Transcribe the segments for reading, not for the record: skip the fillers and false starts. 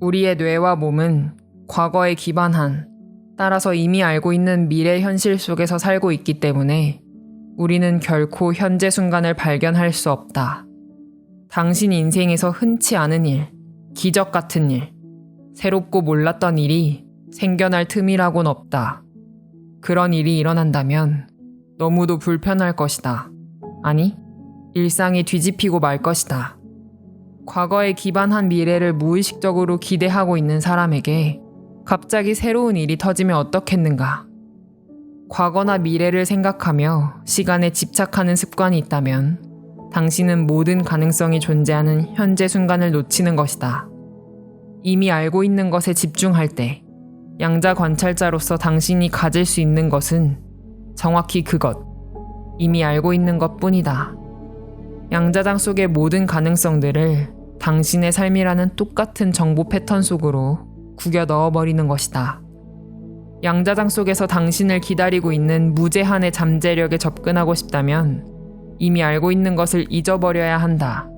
우리의 뇌와 몸은 과거에 기반한, 따라서 이미 알고 있는 미래 현실 속에서 살고 있기 때문에 우리는 결코 현재 순간을 발견할 수 없다. 당신 인생에서 흔치 않은 일, 기적 같은 일, 새롭고 몰랐던 일이 생겨날 틈이라곤 없다. 그런 일이 일어난다면 너무도 불편할 것이다. 아니, 일상이 뒤집히고 말 것이다. 과거에 기반한 미래를 무의식적으로 기대하고 있는 사람에게 갑자기 새로운 일이 터지면 어떻겠는가? 과거나 미래를 생각하며 시간에 집착하는 습관이 있다면 당신은 모든 가능성이 존재하는 현재 순간을 놓치는 것이다. 이미 알고 있는 것에 집중할 때 양자 관찰자로서 당신이 가질 수 있는 것은 정확히 그것, 이미 알고 있는 것뿐이다. 양자장 속의 모든 가능성들을 당신의 삶이라는 똑같은 정보 패턴 속으로 구겨 넣어버리는 것이다. 양자장 속에서 당신을 기다리고 있는 무제한의 잠재력에 접근하고 싶다면 이미 알고 있는 것을 잊어버려야 한다.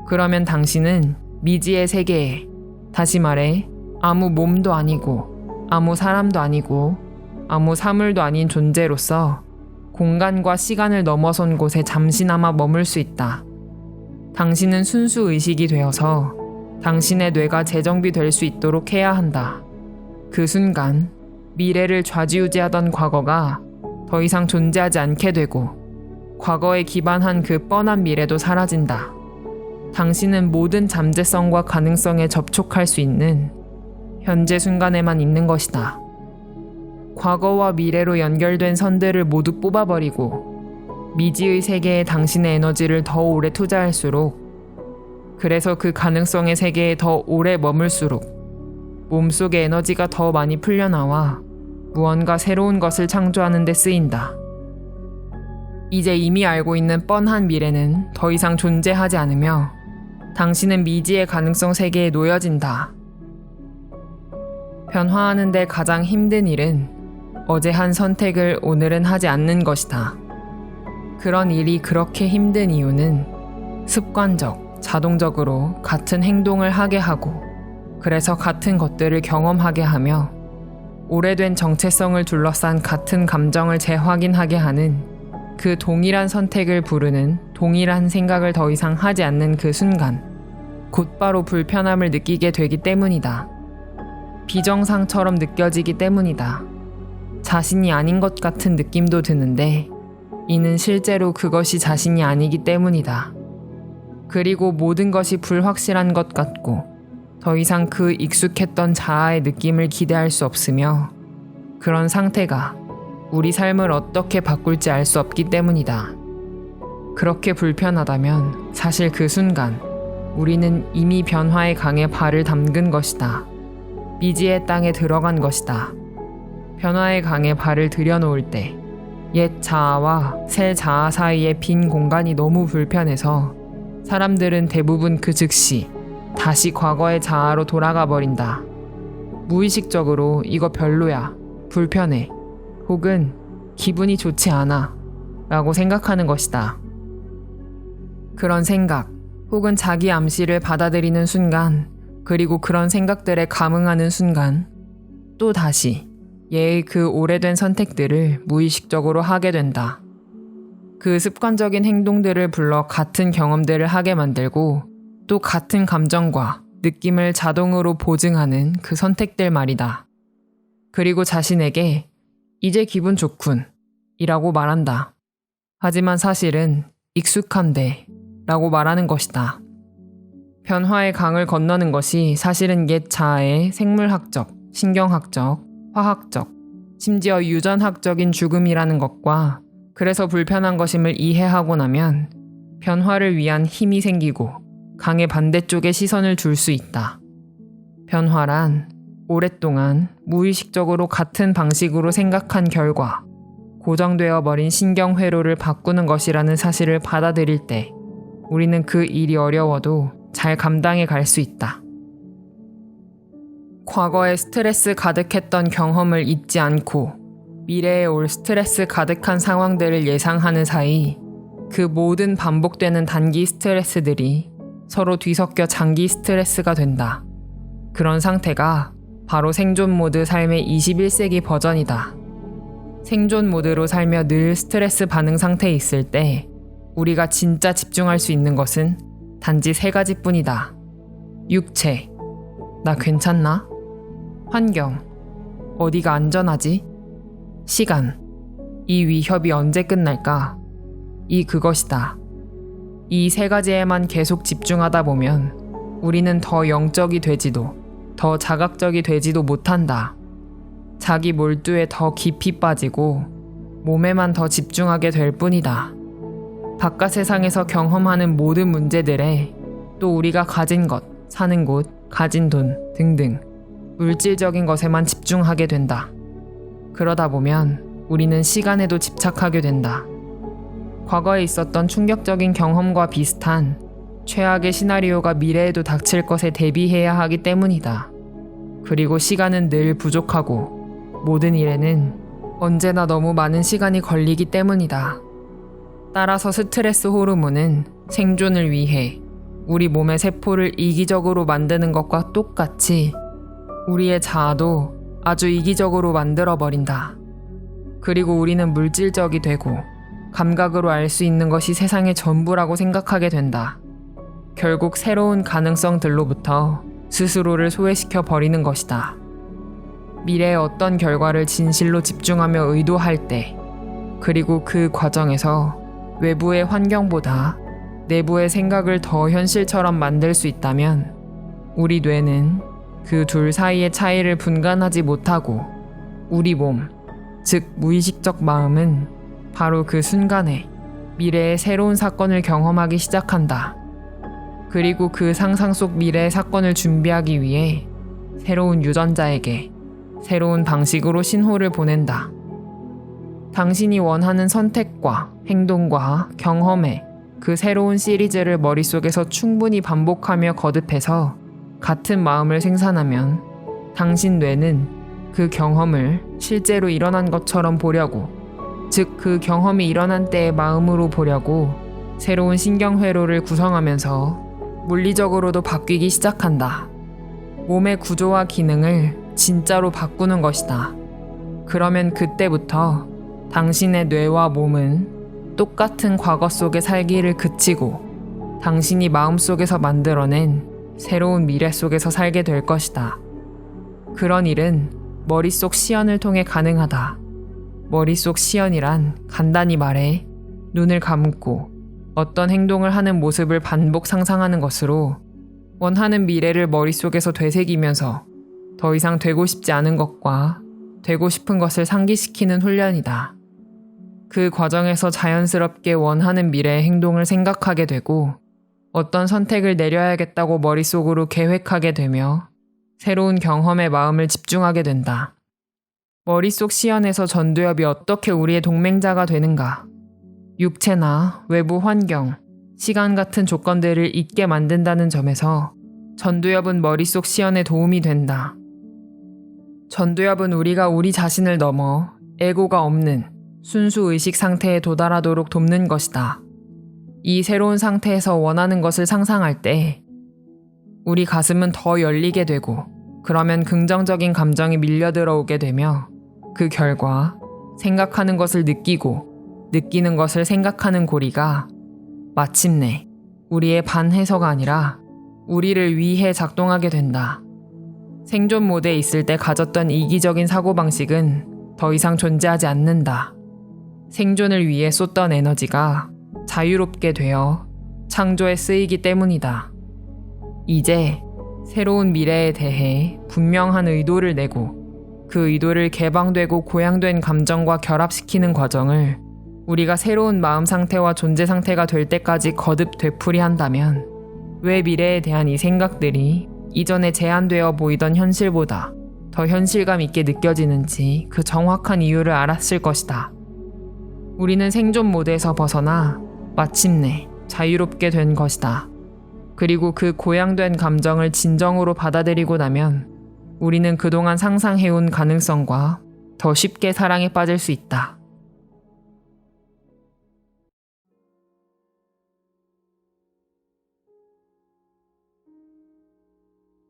그러면 당신은 미지의 세계에, 다시 말해 아무 몸도 아니고 아무 사람도 아니고 아무 사물도 아닌 존재로서 공간과 시간을 넘어선 곳에 잠시나마 머물 수 있다. 당신은 순수 의식이 되어서 당신의 뇌가 재정비될 수 있도록 해야 한다. 그 순간 미래를 좌지우지하던 과거가 더 이상 존재하지 않게 되고 과거에 기반한 그 뻔한 미래도 사라진다. 당신은 모든 잠재성과 가능성에 접촉할 수 있는 현재 순간에만 있는 것이다. 과거와 미래로 연결된 선들을 모두 뽑아버리고 미지의 세계에 당신의 에너지를 더 오래 투자할수록, 그래서 그 가능성의 세계에 더 오래 머물수록 몸속의 에너지가 더 많이 풀려나와 무언가 새로운 것을 창조하는 데 쓰인다. 이제 이미 알고 있는 뻔한 미래는 더 이상 존재하지 않으며 당신은 미지의 가능성 세계에 놓여진다. 변화하는 데 가장 힘든 일은 어제 한 선택을 오늘은 하지 않는 것이다. 그런 일이 그렇게 힘든 이유는 습관적, 자동적으로 같은 행동을 하게 하고, 그래서 같은 것들을 경험하게 하며 오래된 정체성을 둘러싼 같은 감정을 재확인하게 하는 그 동일한 선택을 부르는 동일한 생각을 더 이상 하지 않는 그 순간, 곧바로 불편함을 느끼게 되기 때문이다. 비정상처럼 느껴지기 때문이다. 자신이 아닌 것 같은 느낌도 드는데 이는 실제로 그것이 자신이 아니기 때문이다. 그리고 모든 것이 불확실한 것 같고 더 이상 그 익숙했던 자아의 느낌을 기대할 수 없으며, 그런 상태가 우리 삶을 어떻게 바꿀지 알 수 없기 때문이다. 그렇게 불편하다면 사실 그 순간 우리는 이미 변화의 강에 발을 담근 것이다. 미지의 땅에 들어간 것이다. 변화의 강에 발을 들여놓을 때 옛 자아와 새 자아 사이의 빈 공간이 너무 불편해서 사람들은 대부분 그 즉시 다시 과거의 자아로 돌아가 버린다. 무의식적으로 이거 별로야, 불편해, 혹은 기분이 좋지 않아 라고 생각하는 것이다. 그런 생각 혹은 자기 암시를 받아들이는 순간, 그리고 그런 생각들에 감응하는 순간 또 다시 예의 그 오래된 선택들을 무의식적으로 하게 된다. 그 습관적인 행동들을 불러 같은 경험들을 하게 만들고 또 같은 감정과 느낌을 자동으로 보증하는 그 선택들 말이다. 그리고 자신에게 이제 기분 좋군 이라고 말한다. 하지만 사실은 익숙한데 라고 말하는 것이다. 변화의 강을 건너는 것이 사실은 옛 자아의 생물학적, 신경학적, 화학적, 심지어 유전학적인 죽음이라는 것과, 그래서 불편한 것임을 이해하고 나면 변화를 위한 힘이 생기고 강의 반대쪽에 시선을 둘 수 있다. 변화란 오랫동안 무의식적으로 같은 방식으로 생각한 결과 고정되어 버린 신경 회로를 바꾸는 것이라는 사실을 받아들일 때 우리는 그 일이 어려워도 잘 감당해 갈 수 있다. 과거에 스트레스 가득했던 경험을 잊지 않고 미래에 올 스트레스 가득한 상황들을 예상하는 사이 그 모든 반복되는 단기 스트레스들이 서로 뒤섞여 장기 스트레스가 된다. 그런 상태가 바로 생존 모드 삶의 21세기 버전이다. 생존 모드로 살며 늘 스트레스 반응 상태에 있을 때 우리가 진짜 집중할 수 있는 것은 단지 3가지뿐이다. 육체, 나 괜찮나? 환경, 어디가 안전하지? 시간, 이 위협이 언제 끝날까? 그것이다. 이 3가지에만 계속 집중하다 보면 우리는 더 영적이 되지도 더 자각적이 되지도 못한다. 자기 몰두에 더 깊이 빠지고 몸에만 더 집중하게 될 뿐이다. 바깥 세상에서 경험하는 모든 문제들에 또 우리가 가진 것, 사는 곳, 가진 돈 등등 물질적인 것에만 집중하게 된다. 그러다 보면 우리는 시간에도 집착하게 된다. 과거에 있었던 충격적인 경험과 비슷한 최악의 시나리오가 미래에도 닥칠 것에 대비해야 하기 때문이다. 그리고 시간은 늘 부족하고 모든 일에는 언제나 너무 많은 시간이 걸리기 때문이다. 따라서 스트레스 호르몬은 생존을 위해 우리 몸의 세포를 이기적으로 만드는 것과 똑같이 우리의 자아도 아주 이기적으로 만들어버린다. 그리고 우리는 물질적이 되고 감각으로 알 수 있는 것이 세상의 전부라고 생각하게 된다. 결국 새로운 가능성들로부터 스스로를 소외시켜 버리는 것이다. 미래의 어떤 결과를 진실로 집중하며 의도할 때, 그리고 그 과정에서 외부의 환경보다 내부의 생각을 더 현실처럼 만들 수 있다면 우리 뇌는 그 둘 사이의 차이를 분간하지 못하고 우리 몸, 즉 무의식적 마음은 바로 그 순간에 미래의 새로운 사건을 경험하기 시작한다. 그리고 그 상상 속 미래의 사건을 준비하기 위해 새로운 유전자에게 새로운 방식으로 신호를 보낸다. 당신이 원하는 선택과 행동과 경험에 그 새로운 시리즈를 머릿속에서 충분히 반복하며 거듭해서 같은 마음을 생산하면 당신 뇌는 그 경험을 실제로 일어난 것처럼 보려고, 즉 그 경험이 일어난 때의 마음으로 보려고 새로운 신경회로를 구성하면서 물리적으로도 바뀌기 시작한다. 몸의 구조와 기능을 진짜로 바꾸는 것이다. 그러면 그때부터 당신의 뇌와 몸은 똑같은 과거 속에 살기를 그치고 당신이 마음속에서 만들어낸 새로운 미래 속에서 살게 될 것이다. 그런 일은 머릿속 시연을 통해 가능하다. 머릿속 시연이란 간단히 말해 눈을 감고 어떤 행동을 하는 모습을 반복 상상하는 것으로 원하는 미래를 머릿속에서 되새기면서 더 이상 되고 싶지 않은 것과 되고 싶은 것을 상기시키는 훈련이다. 그 과정에서 자연스럽게 원하는 미래의 행동을 생각하게 되고 어떤 선택을 내려야겠다고 머릿속으로 계획하게 되며 새로운 경험에 마음을 집중하게 된다. 머릿속 시연에서 전두엽이 어떻게 우리의 동맹자가 되는가? 육체나 외부 환경, 시간 같은 조건들을 잊게 만든다는 점에서 전두엽은 머릿속 시연에 도움이 된다. 전두엽은 우리가 우리 자신을 넘어 에고가 없는 순수 의식 상태에 도달하도록 돕는 것이다. 이 새로운 상태에서 원하는 것을 상상할 때 우리 가슴은 더 열리게 되고 그러면 긍정적인 감정이 밀려들어 오게 되며 그 결과 생각하는 것을 느끼고 느끼는 것을 생각하는 고리가 마침내 우리의 반해서가 아니라 우리를 위해 작동하게 된다. 생존 모드에 있을 때 가졌던 이기적인 사고방식은 더 이상 존재하지 않는다. 생존을 위해 쏟던 에너지가 자유롭게 되어 창조에 쓰이기 때문이다. 이제 새로운 미래에 대해 분명한 의도를 내고 그 의도를 개방되고 고양된 감정과 결합시키는 과정을 우리가 새로운 마음 상태와 존재 상태가 될 때까지 거듭 되풀이한다면 왜 미래에 대한 이 생각들이 이전에 제한되어 보이던 현실보다 더 현실감 있게 느껴지는지 그 정확한 이유를 알았을 것이다. 우리는 생존 모드에서 벗어나 마침내 자유롭게 된 것이다. 그리고 그 고양된 감정을 진정으로 받아들이고 나면 우리는 그동안 상상해온 가능성과 더 쉽게 사랑에 빠질 수 있다.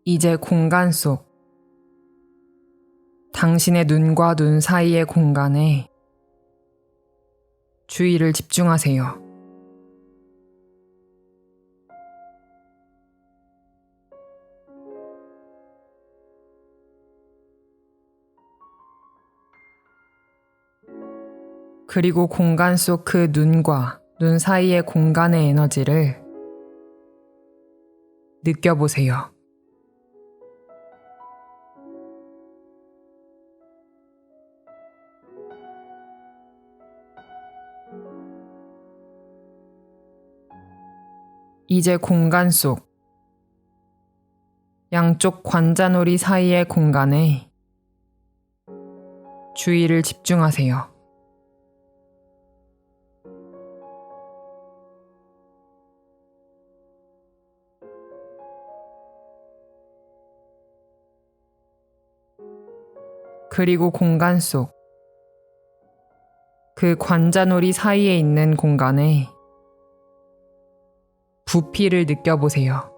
이제 공간 속 당신의 눈과 눈 사이의 공간에 주의를 집중하세요. 그리고 공간 속 그 눈과 눈 사이의 공간의 에너지를 느껴보세요. 이제 공간 속 양쪽 관자놀이 사이의 공간에 주의를 집중하세요. 그리고 공간 속 그 관자놀이 사이에 있는 공간에 부피를 느껴보세요.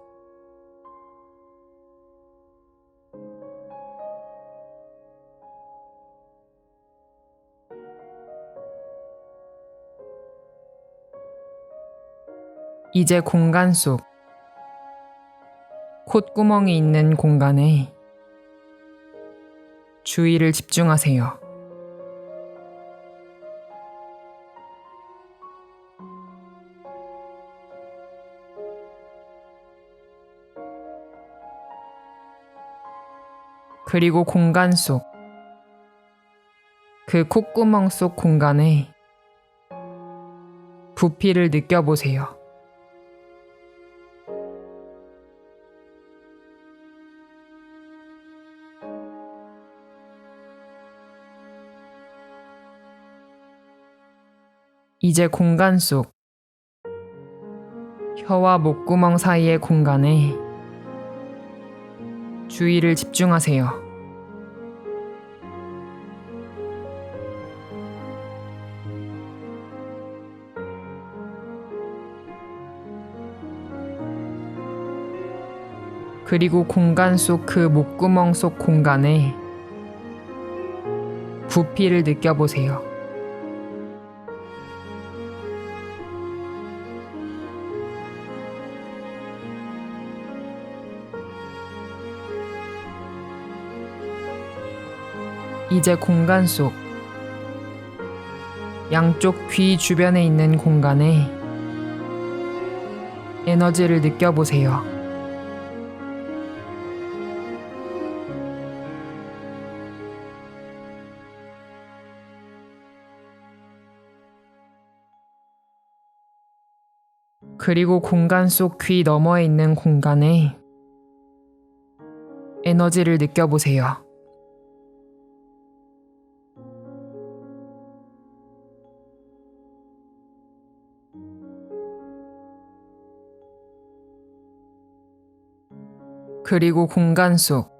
이제 공간 속 콧구멍이 있는 공간에 주의를 집중하세요. 그리고 공간 속 그 콧구멍 속 공간에 부피를 느껴보세요. 이제 공간 속 혀와 목구멍 사이의 공간에 주의를 집중하세요. 그리고 공간 속 그 목구멍 속 공간에 부피를 느껴보세요. 이제 공간 속 양쪽 귀 주변에 있는 공간에 에너지를 느껴보세요. 그리고 공간 속 귀 너머에 있는 공간에 에너지를 느껴보세요. 그리고 공간 속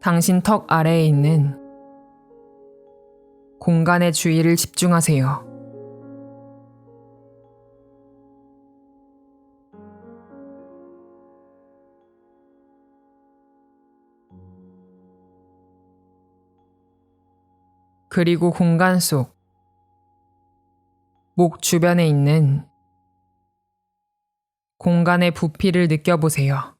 당신 턱 아래에 있는 공간의 주의를 집중하세요. 그리고 공간 속 목 주변에 있는 공간의 부피를 느껴보세요.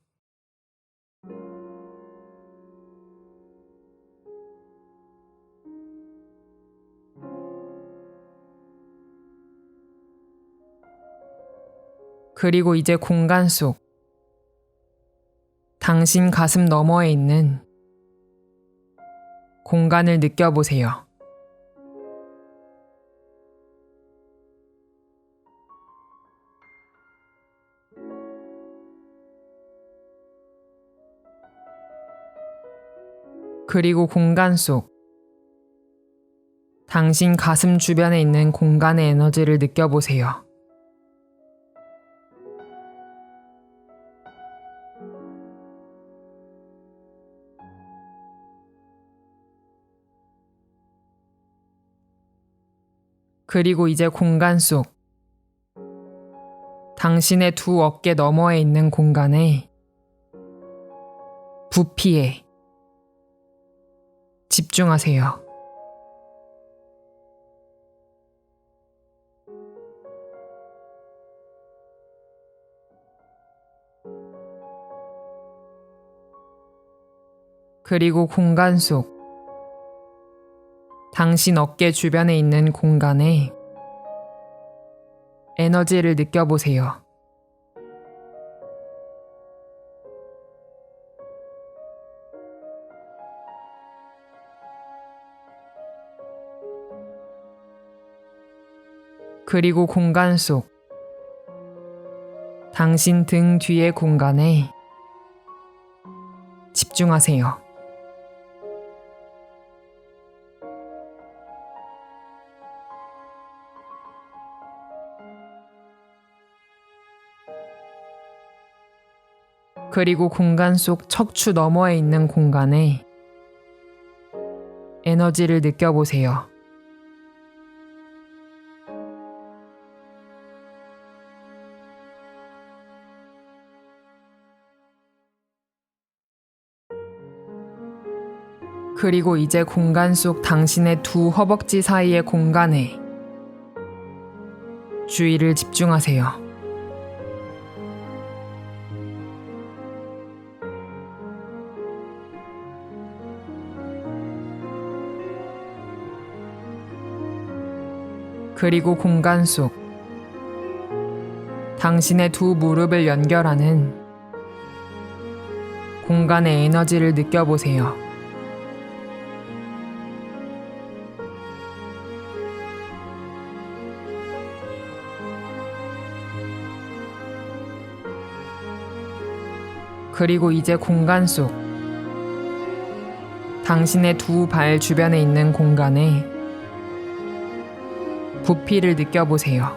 그리고 이제 공간 속 당신 가슴 너머에 있는 공간을 느껴보세요. 그리고 공간 속 당신 가슴 주변에 있는 공간의 에너지를 느껴보세요. 그리고 이제 공간 속 당신의 두 어깨 너머에 있는 공간에 부피에 집중하세요. 그리고 공간 속 당신 어깨 주변에 있는 공간에 에너지를 느껴보세요. 그리고 공간 속 당신 등 뒤의 공간에 집중하세요. 그리고 공간 속 척추 너머에 있는 공간에 에너지를 느껴보세요. 그리고 이제 공간 속 당신의 두 허벅지 사이의 공간에 주의를 집중하세요. 그리고 공간 속 당신의 두 무릎을 연결하는 공간의 에너지를 느껴보세요. 그리고 이제 공간 속 당신의 두 발 주변에 있는 공간에 부피를 느껴보세요.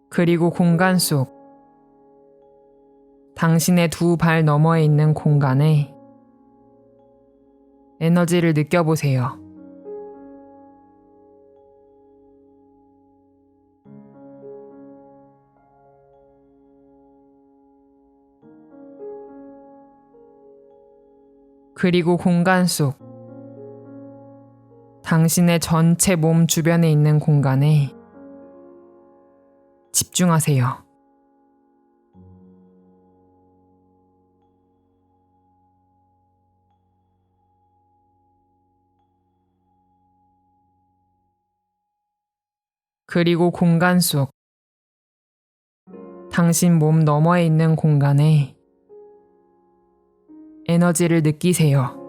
그리고 공간 속 당신의 두 발 너머에 있는 공간에 에너지를 느껴보세요. 그리고 공간 속 당신의 전체 몸 주변에 있는 공간에 집중하세요. 그리고 공간 속 당신 몸 너머에 있는 공간에 에너지를 느끼세요.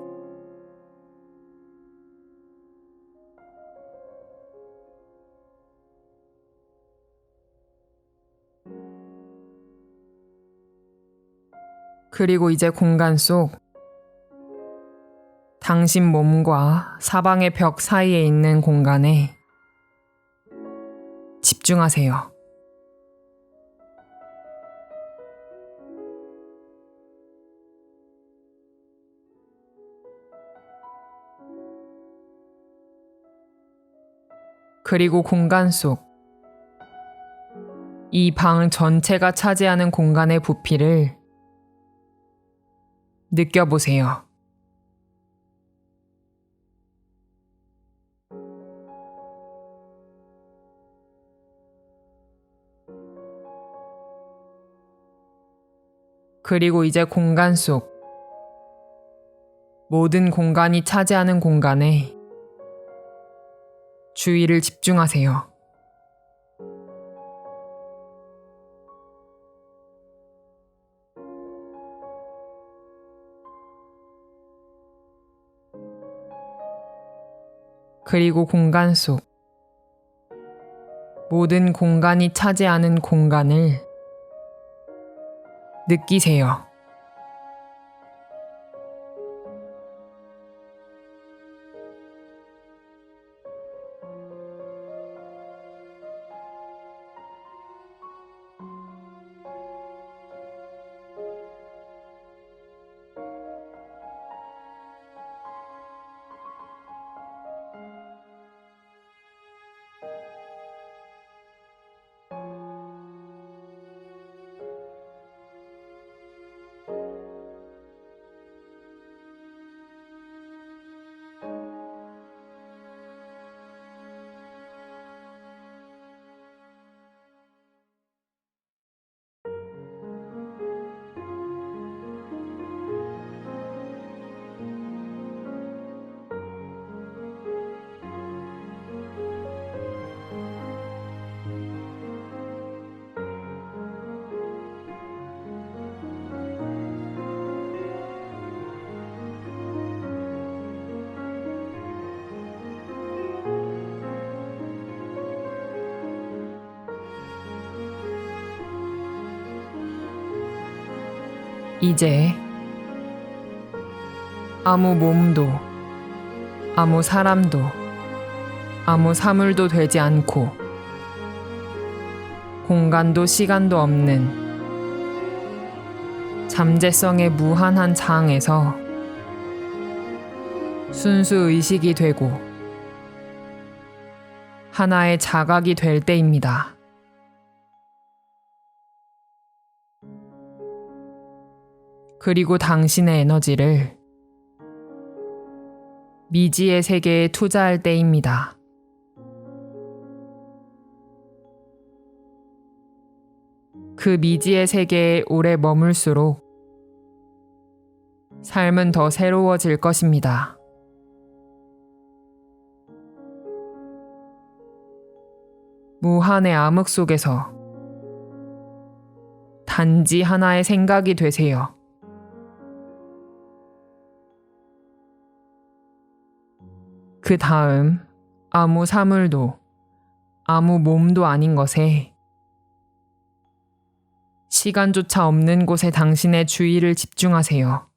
그리고 이제 공간 속 당신 몸과 사방의 벽 사이에 있는 공간에 집중하세요. 그리고 공간 속 이 방 전체가 차지하는 공간의 부피를 느껴보세요. 그리고 이제 공간 속 모든 공간이 차지하는 공간에 주의를 집중하세요. 그리고 공간 속 모든 공간이 차지하는 공간을 느끼세요. 이제 아무 몸도, 아무 사람도, 아무 사물도 되지 않고 공간도 시간도 없는 잠재성의 무한한 장에서 순수 의식이 되고 하나의 자각이 될 때입니다. 그리고 당신의 에너지를 미지의 세계에 투자할 때입니다. 그 미지의 세계에 오래 머물수록 삶은 더 새로워질 것입니다. 무한의 암흑 속에서 단지 하나의 생각이 되세요. 그 다음 아무 사물도 아무 몸도 아닌 것에 시간조차 없는 곳에 당신의 주의를 집중하세요.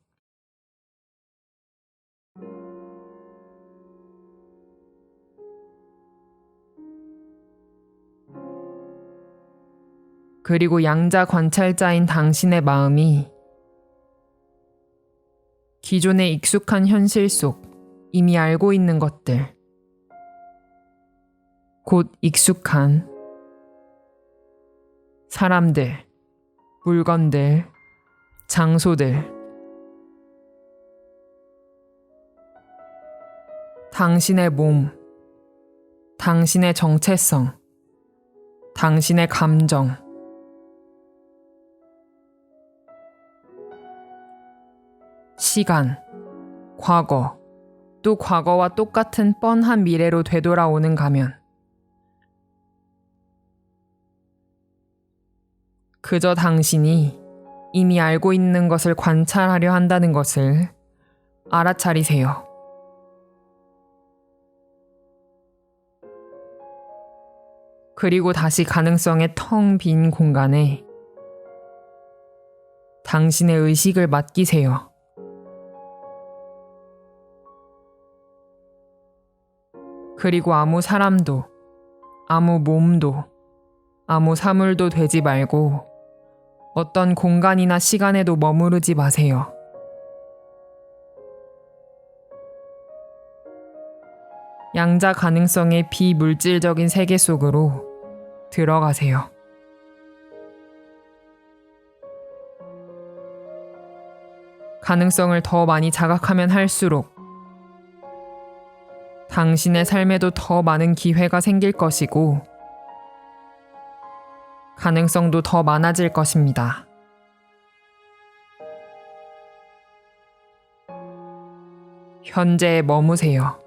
그리고 양자 관찰자인 당신의 마음이 기존의 익숙한 현실 속 이미 알고 있는 것들, 곧 익숙한 사람들, 물건들, 장소들, 당신의 몸, 당신의 정체성, 당신의 감정, 시간, 과거, 또 과거와 똑같은 뻔한 미래로 되돌아오는 가면 그저 당신이 이미 알고 있는 것을 관찰하려 한다는 것을 알아차리세요. 그리고 다시 가능성의 텅 빈 공간에 당신의 의식을 맡기세요. 그리고 아무 사람도, 아무 몸도, 아무 사물도 되지 말고 어떤 공간이나 시간에도 머무르지 마세요. 양자 가능성의 비물질적인 세계 속으로 들어가세요. 가능성을 더 많이 자각하면 할수록 당신의 삶에도 더 많은 기회가 생길 것이고 가능성도 더 많아질 것입니다. 현재에 머무세요.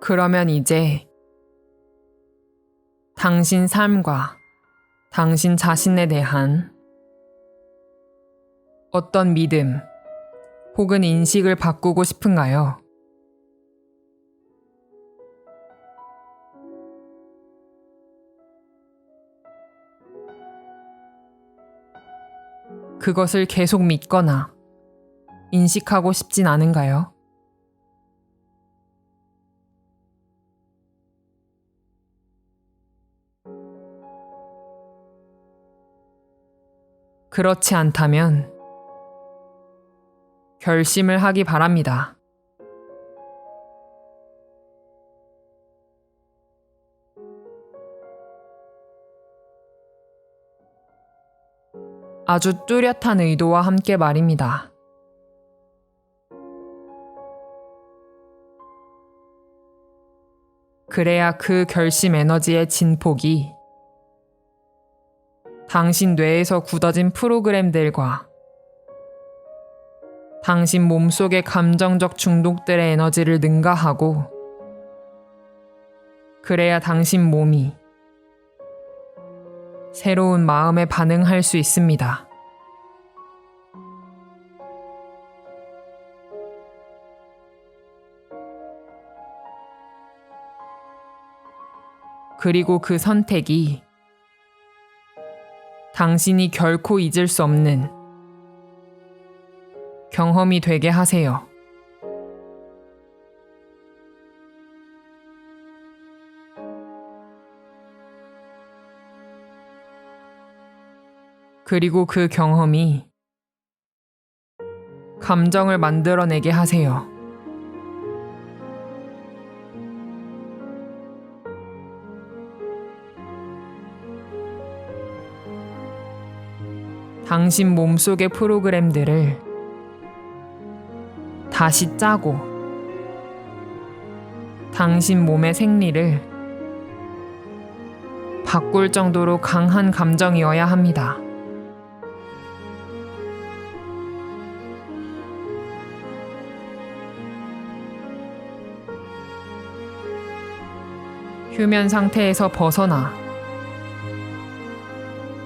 그러면 이제 당신 삶과 당신 자신에 대한 어떤 믿음 혹은 인식을 바꾸고 싶은가요? 그것을 계속 믿거나 인식하고 싶진 않은가요? 그렇지 않다면 결심을 하기 바랍니다. 아주 뚜렷한 의도와 함께 말입니다. 그래야 그 결심 에너지의 진폭이 당신 뇌에서 굳어진 프로그램들과 당신 몸속의 감정적 중독들의 에너지를 능가하고, 그래야 당신 몸이 새로운 마음에 반응할 수 있습니다. 그리고 그 선택이 당신이 결코 잊을 수 없는 경험이 되게 하세요. 그리고 그 경험이 감정을 만들어내게 하세요. 당신 몸속의 프로그램들을 다시 짜고 당신 몸의 생리를 바꿀 정도로 강한 감정이어야 합니다. 휴면 상태에서 벗어나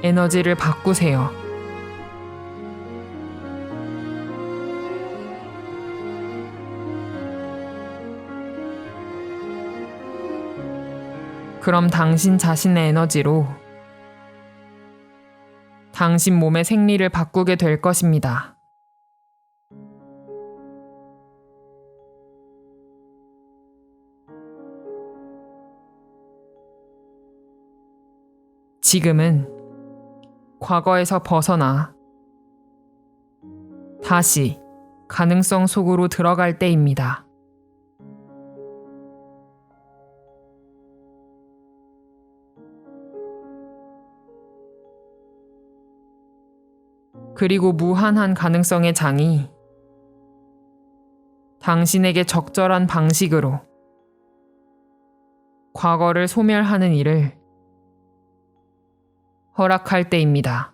에너지를 바꾸세요. 그럼 당신 자신의 에너지로 당신 몸의 생리를 바꾸게 될 것입니다. 지금은 과거에서 벗어나 다시 가능성 속으로 들어갈 때입니다. 그리고 무한한 가능성의 장이 당신에게 적절한 방식으로 과거를 소멸하는 일을 허락할 때입니다.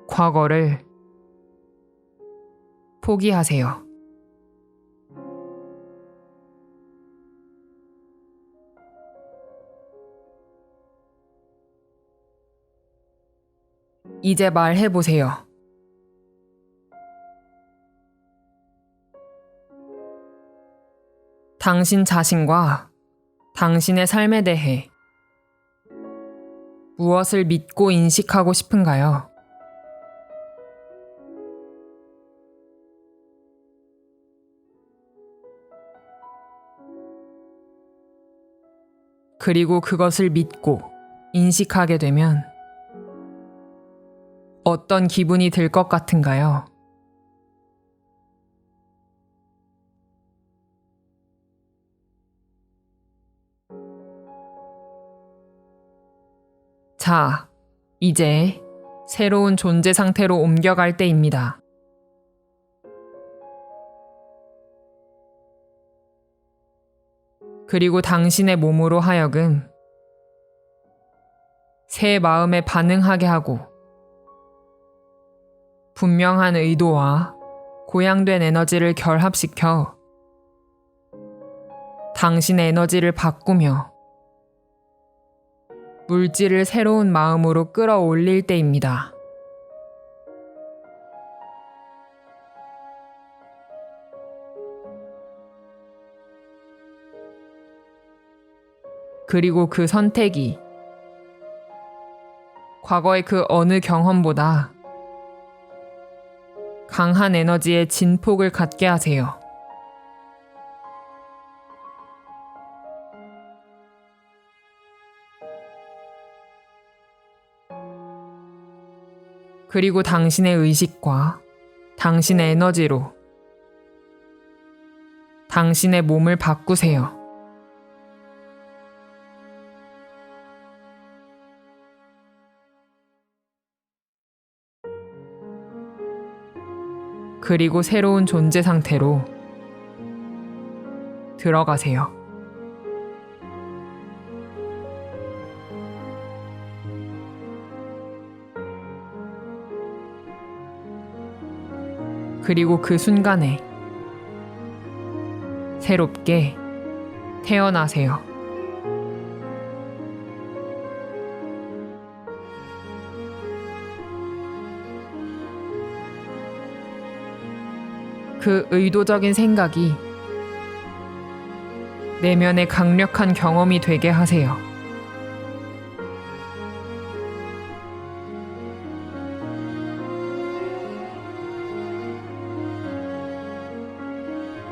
과거를 포기하세요. 이제 말해보세요. 당신 자신과 당신의 삶에 대해 무엇을 믿고 인식하고 싶은가요? 그리고 그것을 믿고 인식하게 되면 어떤 기분이 들 것 같은가요? 자, 이제 새로운 존재 상태로 옮겨갈 때입니다. 그리고 당신의 몸으로 하여금 새 마음에 반응하게 하고 분명한 의도와 고양된 에너지를 결합시켜 당신의 에너지를 바꾸며 물질을 새로운 마음으로 끌어올릴 때입니다. 그리고 그 선택이 과거의 그 어느 경험보다 강한 에너지의 진폭을 갖게 하세요. 그리고 당신의 의식과 당신의 에너지로 당신의 몸을 바꾸세요. 그리고 새로운 존재 상태로 들어가세요. 그리고 그 순간에 새롭게 태어나세요. 그 의도적인 생각이 내면의 강력한 경험이 되게 하세요.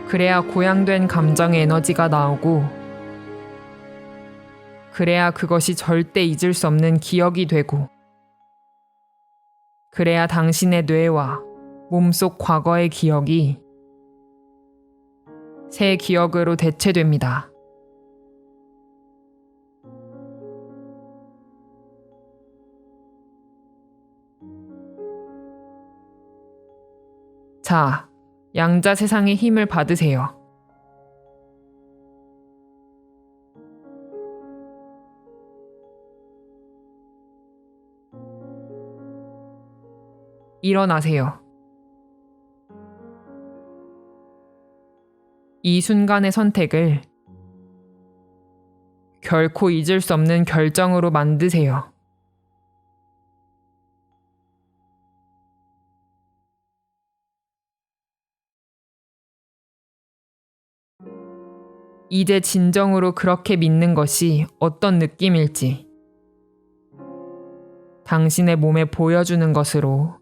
그래야 고양된 감정의 에너지가 나오고, 그래야 그것이 절대 잊을 수 없는 기억이 되고, 그래야 당신의 뇌와 몸속 과거의 기억이 새 기억으로 대체됩니다. 자, 양자 세상의 힘을 받으세요. 일어나세요. 이 순간의 선택을 결코 잊을 수 없는 결정으로 만드세요. 이제 진정으로 그렇게 믿는 것이 어떤 느낌일지 당신의 몸에 보여주는 것으로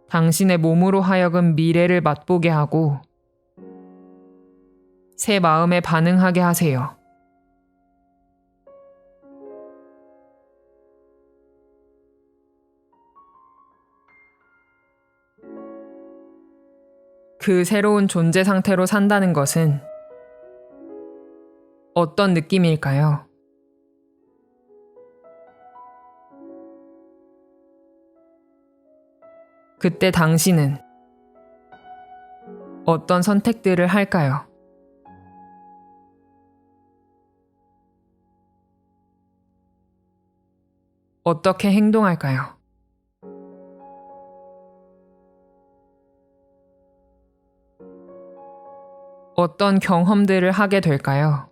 당신의 몸으로 하여금 미래를 맛보게 하고 새 마음에 반응하게 하세요. 그 새로운 존재 상태로 산다는 것은 어떤 느낌일까요? 그때 당신은 어떤 선택들을 할까요? 어떻게 행동할까요? 어떤 경험들을 하게 될까요?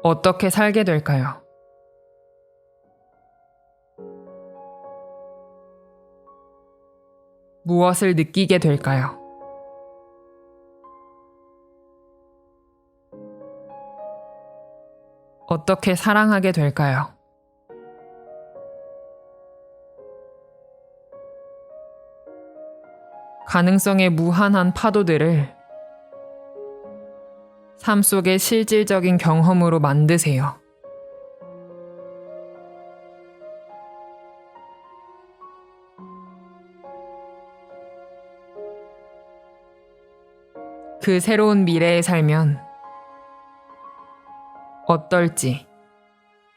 어떻게 살게 될까요? 무엇을 느끼게 될까요? 어떻게 사랑하게 될까요? 가능성의 무한한 파도들을 삶 속의 실질적인 경험으로 만드세요. 그 새로운 미래에 살면 어떨지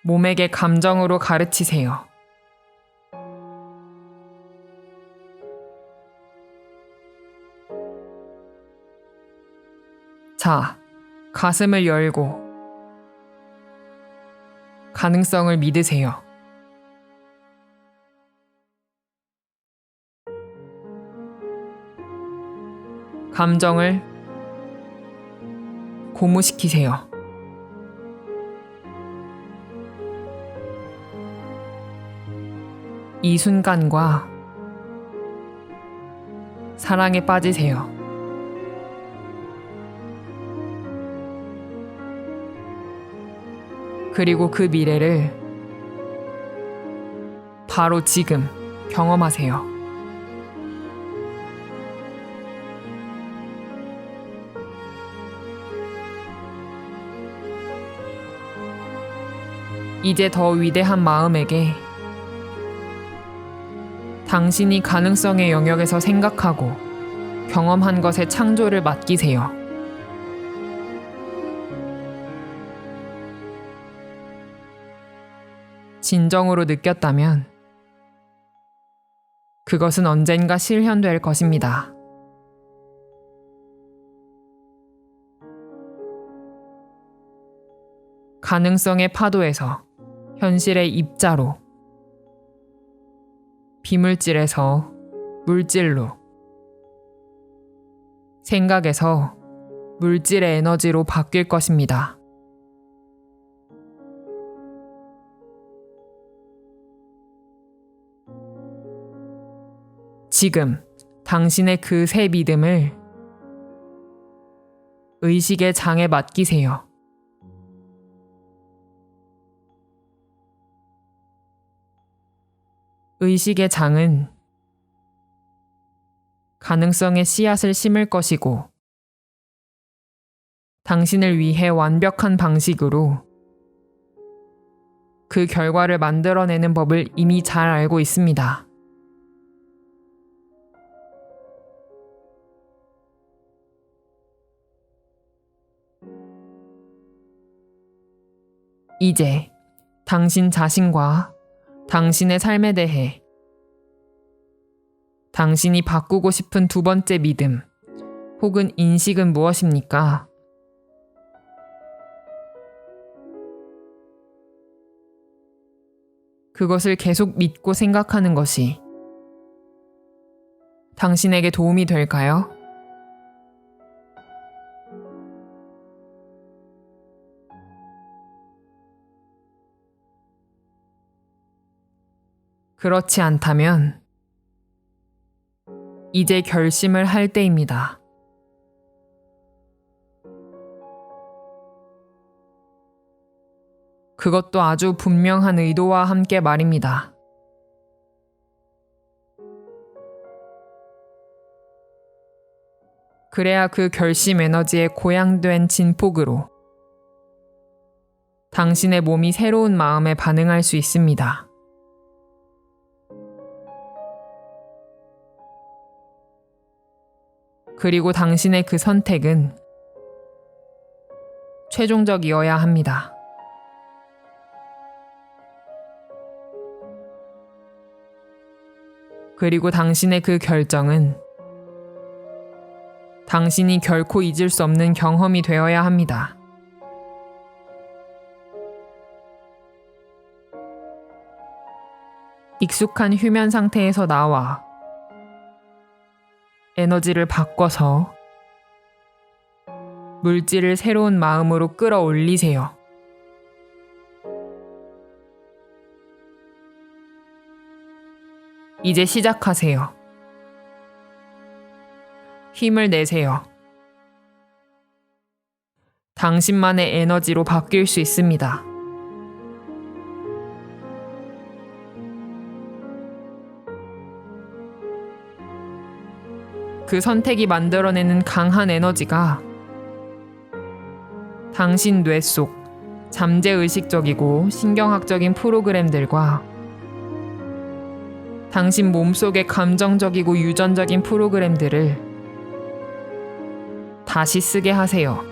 몸에게 감정으로 가르치세요. 자, 가슴을 열고 가능성을 믿으세요. 감정을 고무시키세요. 이 순간과 사랑에 빠지세요. 그리고 그 미래를 바로 지금 경험하세요. 이제 더 위대한 마음에게 당신이 가능성의 영역에서 생각하고 경험한 것의 창조를 맡기세요. 진정으로 느꼈다면 그것은 언젠가 실현될 것입니다. 가능성의 파도에서 현실의 입자로, 비물질에서 물질로, 생각에서 물질의 에너지로 바뀔 것입니다. 지금 당신의 그 새 믿음을 의식의 장에 맡기세요. 의식의 장은 가능성의 씨앗을 심을 것이고 당신을 위해 완벽한 방식으로 그 결과를 만들어내는 법을 이미 잘 알고 있습니다. 이제 당신 자신과 당신의 삶에 대해 당신이 바꾸고 싶은 두 번째 믿음 혹은 인식은 무엇입니까? 그것을 계속 믿고 생각하는 것이 당신에게 도움이 될까요? 그렇지 않다면 이제 결심을 할 때입니다. 그것도 아주 분명한 의도와 함께 말입니다. 그래야 그 결심 에너지에 고양된 진폭으로 당신의 몸이 새로운 마음에 반응할 수 있습니다. 그리고 당신의 그 선택은 최종적이어야 합니다. 그리고 당신의 그 결정은 당신이 결코 잊을 수 없는 경험이 되어야 합니다. 익숙한 휴면 상태에서 나와 에너지를 바꿔서 물질을 새로운 마음으로 끌어올리세요. 이제 시작하세요. 힘을 내세요. 당신만의 에너지로 바뀔 수 있습니다. 그 선택이 만들어내는 강한 에너지가 당신 뇌 속 잠재의식적이고 신경학적인 프로그램들과 당신 몸속의 감정적이고 유전적인 프로그램들을 다시 쓰게 하세요.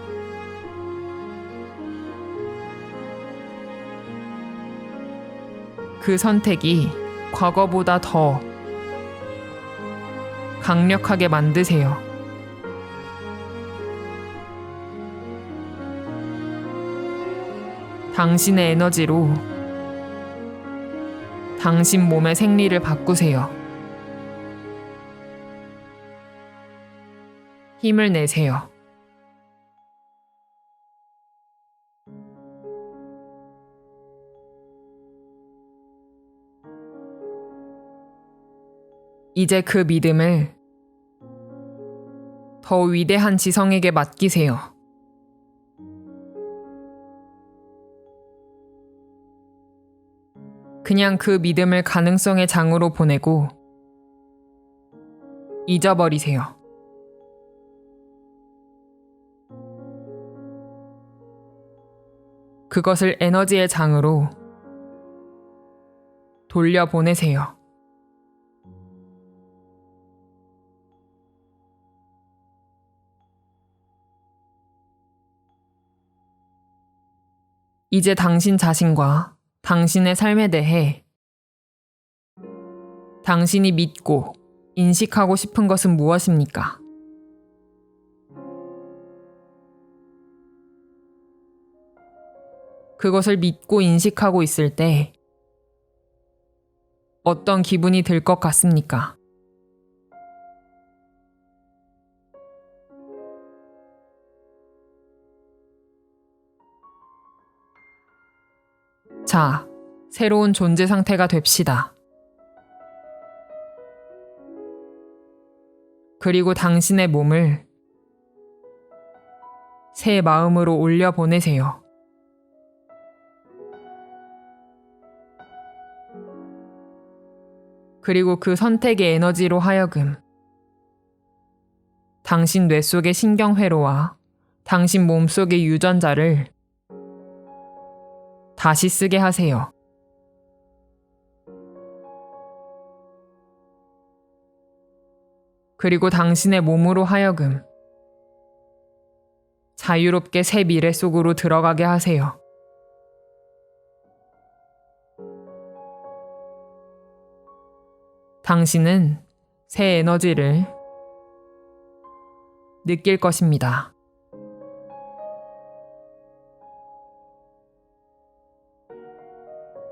그 선택이 과거보다 더 강력하게 만드세요. 당신의 에너지로 당신 몸의 생리를 바꾸세요. 힘을 내세요. 이제 그 믿음을 더 위대한 지성에게 맡기세요. 그냥 그 믿음을 가능성의 장으로 보내고 잊어버리세요. 그것을 에너지의 장으로 돌려보내세요. 이제 당신 자신과 당신의 삶에 대해 당신이 믿고 인식하고 싶은 것은 무엇입니까? 그것을 믿고 인식하고 있을 때 어떤 기분이 들 것 같습니까? 자, 새로운 존재 상태가 됩시다. 그리고 당신의 몸을 새 마음으로 올려보내세요. 그리고 그 선택의 에너지로 하여금 당신 뇌 속의 신경회로와 당신 몸 속의 유전자를 다시 쓰게 하세요. 그리고 당신의 몸으로 하여금 자유롭게 새 미래 속으로 들어가게 하세요. 당신은 새 에너지를 느낄 것입니다.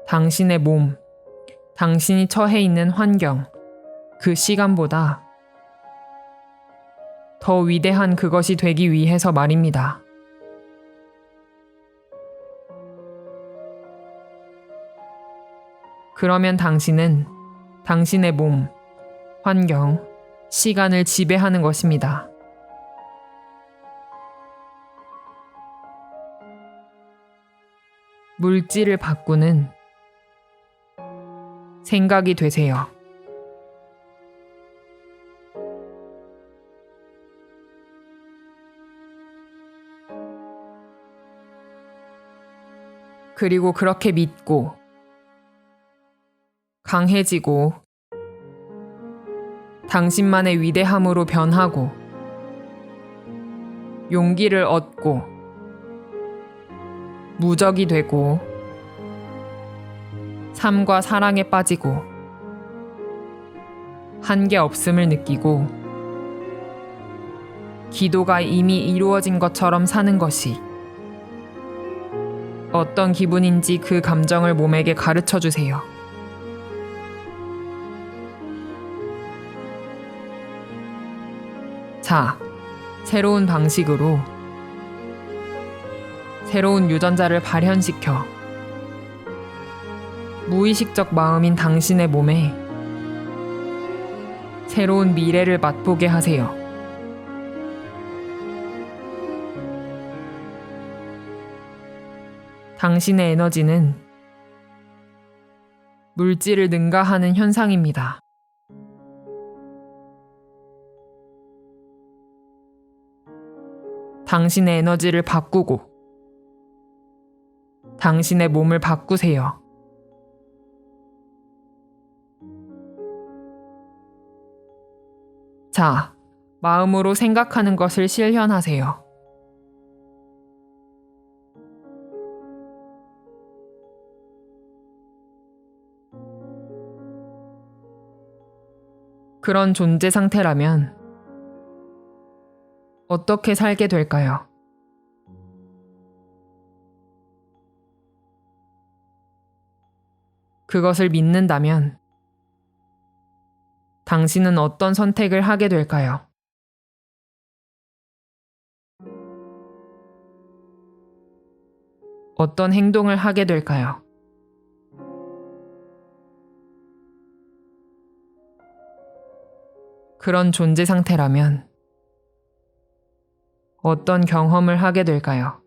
당신의 몸, 당신이 처해 있는 환경, 그 시간보다 더 위대한 그것이 되기 위해서 말입니다. 그러면 당신은 당신의 몸, 환경, 시간을 지배하는 것입니다. 물질을 바꾸는 생각이 되세요. 그리고 그렇게 믿고 강해지고 당신만의 위대함으로 변하고 용기를 얻고 무적이 되고 삶과 사랑에 빠지고 한계 없음을 느끼고 기도가 이미 이루어진 것처럼 사는 것이 어떤 기분인지 그 감정을 몸에게 가르쳐 주세요. 자, 새로운 방식으로 새로운 유전자를 발현시켜 무의식적 마음인 당신의 몸에 새로운 미래를 맛보게 하세요. 당신의 에너지는 물질을 능가하는 현상입니다. 당신의 에너지를 바꾸고 당신의 몸을 바꾸세요. 자, 마음으로 생각하는 것을 실현하세요. 그런 존재 상태라면 어떻게 살게 될까요? 그것을 믿는다면 당신은 어떤 선택을 하게 될까요? 어떤 행동을 하게 될까요? 그런 존재 상태라면 어떤 경험을 하게 될까요?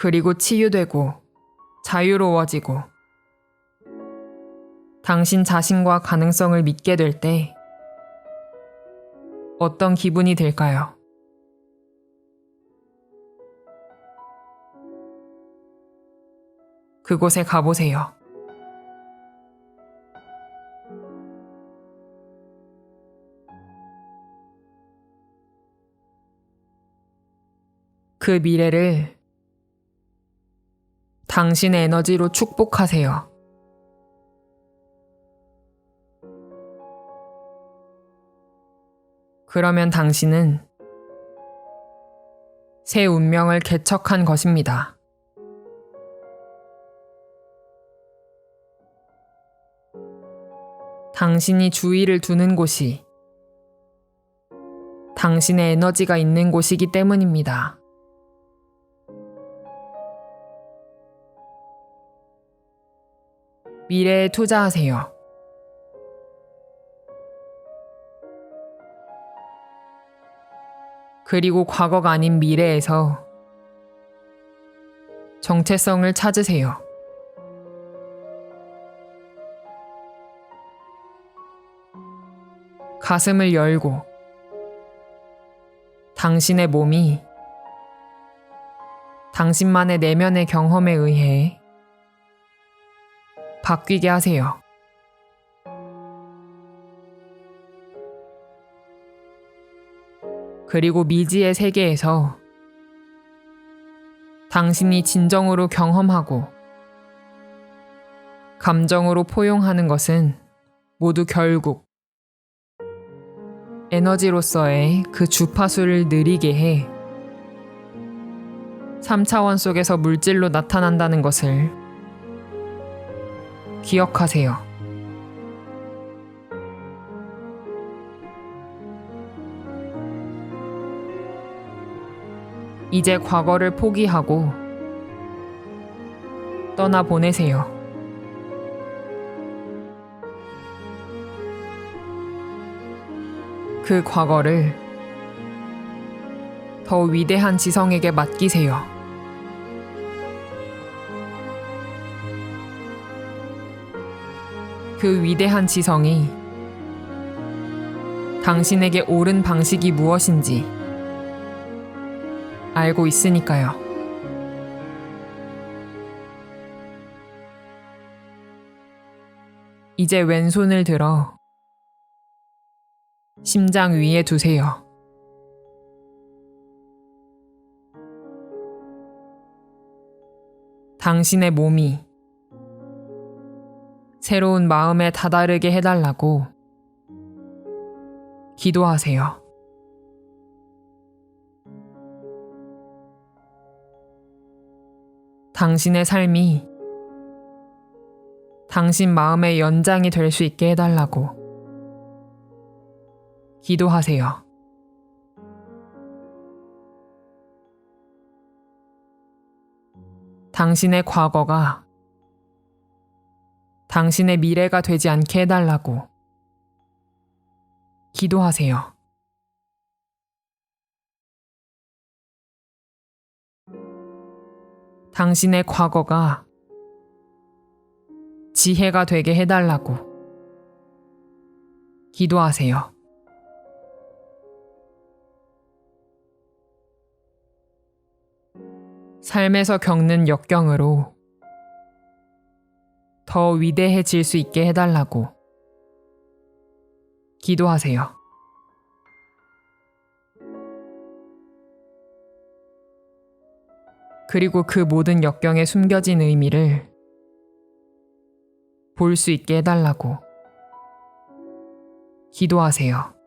그리고 치유되고 자유로워지고 당신 자신과 가능성을 믿게 될 때 어떤 기분이 들까요? 그곳에 가보세요. 그 미래를 당신의 에너지로 축복하세요. 그러면 당신은 새 운명을 개척한 것입니다. 당신이 주의를 두는 곳이 당신의 에너지가 있는 곳이기 때문입니다. 미래에 투자하세요. 그리고 과거가 아닌 미래에서 정체성을 찾으세요. 가슴을 열고 당신의 몸이 당신만의 내면의 경험에 의해 바뀌게 하세요. 그리고 미지의 세계에서 당신이 진정으로 경험하고 감정으로 포용하는 것은 모두 결국 에너지로서의 그 주파수를 느리게 해 3차원 속에서 물질로 나타난다는 것을 기억하세요. 이제 과거를 포기하고 떠나보내세요. 그 과거를 더 위대한 지성에게 맡기세요. 그 위대한 지성이 당신에게 옳은 방식이 무엇인지 알고 있으니까요. 이제 왼손을 들어 심장 위에 두세요. 당신의 몸이 새로운 마음에 다다르게 해달라고 기도하세요. 당신의 삶이 당신 마음의 연장이 될 수 있게 해달라고 기도하세요. 당신의 과거가 당신의 미래가 되지 않게 해달라고 기도하세요. 당신의 과거가 지혜가 되게 해달라고 기도하세요. 삶에서 겪는 역경으로 더 위대해질 수 있게 해달라고 기도하세요. 그리고 그 모든 역경에 숨겨진 의미를 볼 수 있게 해달라고 기도하세요.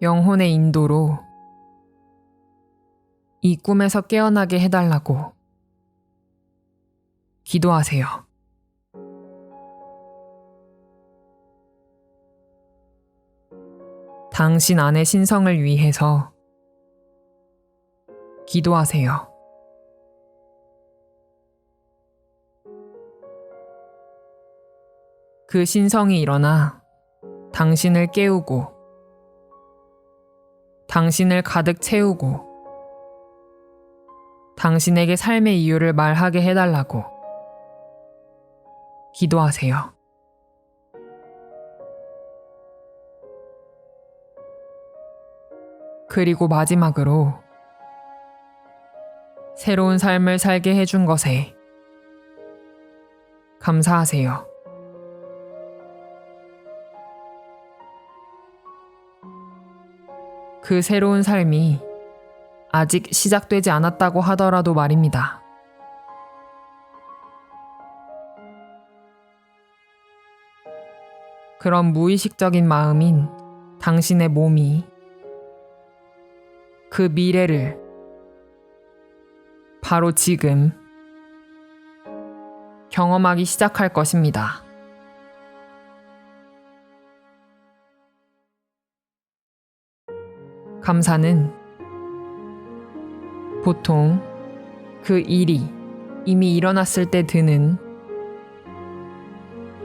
영혼의 인도로 이 꿈에서 깨어나게 해달라고 기도하세요. 당신 안의 신성을 위해서 기도하세요. 그 신성이 일어나 당신을 깨우고 당신을 가득 채우고 당신에게 삶의 이유를 말하게 해달라고 기도하세요. 그리고 마지막으로 새로운 삶을 살게 해준 것에 감사하세요. 그 새로운 삶이 아직 시작되지 않았다고 하더라도 말입니다. 그런 무의식적인 마음인 당신의 몸이 그 미래를 바로 지금 경험하기 시작할 것입니다. 감사는 보통 그 일이 이미 일어났을 때 드는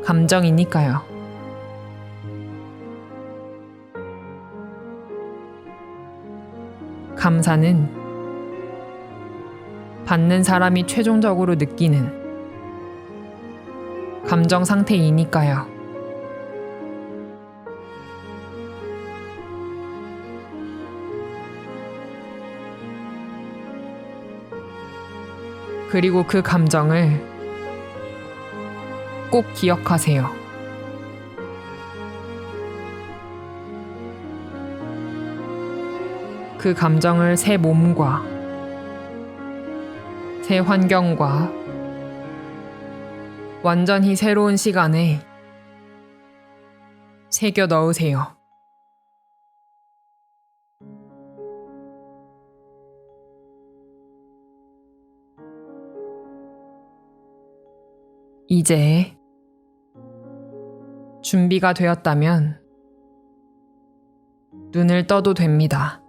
감정이니까요. 감사는 받는 사람이 최종적으로 느끼는 감정 상태이니까요. 그리고 그 감정을 꼭 기억하세요. 그 감정을 새 몸과 새 환경과 완전히 새로운 시간에 새겨 넣으세요. 이제 준비가 되었다면 눈을 떠도 됩니다.